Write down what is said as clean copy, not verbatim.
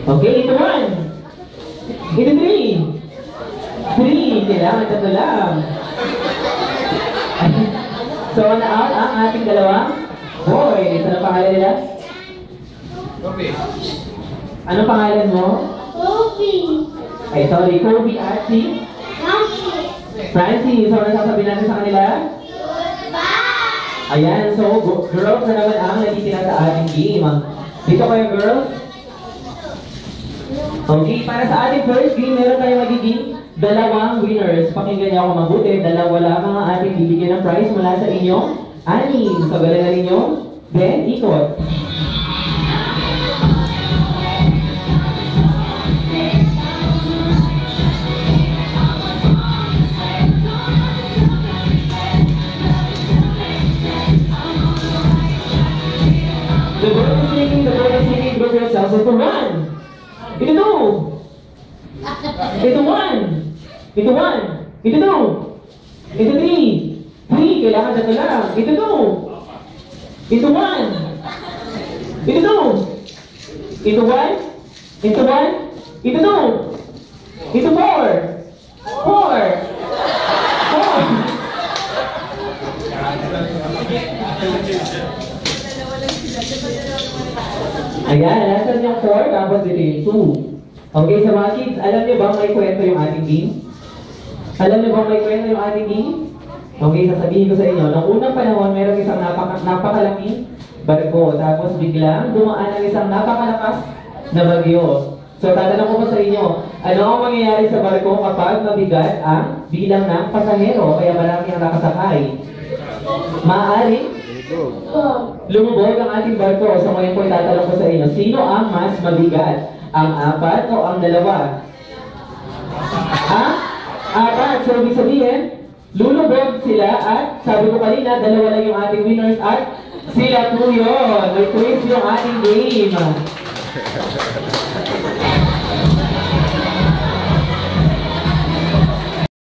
Okay, ito 1. Ito 3. 3. Kailangan tatlo lang. So, na-out ang ating dalawang boys. Ano pangalan nila? Kobe. Ano pangalan mo? Kobe. Ay, sorry. Kobe at si? Francis. So, ano sasabihin natin sa kanila? Goodbye. Ayan. So, girls na naman ang natitira sa ating game. Dito kayo, girls. Okay, para sa ating first game, meron tayong magiging dalawang winners. Pakinggan niyo ako mabuti. Dalawa lamang ang ating bibigyan ng prize mula sa inyong anim. So, galingan ninyo. Then, ikot. The bird is singing, group yourselves into 1. Ito 2. Ito 1. Ito 1. Ito 2. Ito 3. 3. Kailangan dito lang. Ito 2. Ito 1. Ito 2. Ito 1. Ito 1. Ito 2. Ito 4. 4. 4. Ayan, nasa yung 4, tapos dito yung 2. Okay, sa mga kids, alam niyo bang may kwento yung ating game? Alam niyo bang may kwento yung ating game? Okay, sasabihin ko sa inyo, noong unang panahon, meron isang napakalaking barko, tapos biglang dumaan ang isang napakalakas na bagyo. So, tatanong ko po sa inyo, ano ang mangyayari sa barko kapag mabigat ang bilang ng pasahero, kaya marami ang nakasakay? Maaaring lumubog ang ating barko. So ngayon po itatanong ko sa inyo, sino ang mas mabigat? Ang 4 o ang 2? Ha? 4. So ibig sabihin, lulubog sila at sabi ko kanina, 2 lang yung ating winners at sila po yun. May quiz yung ating game.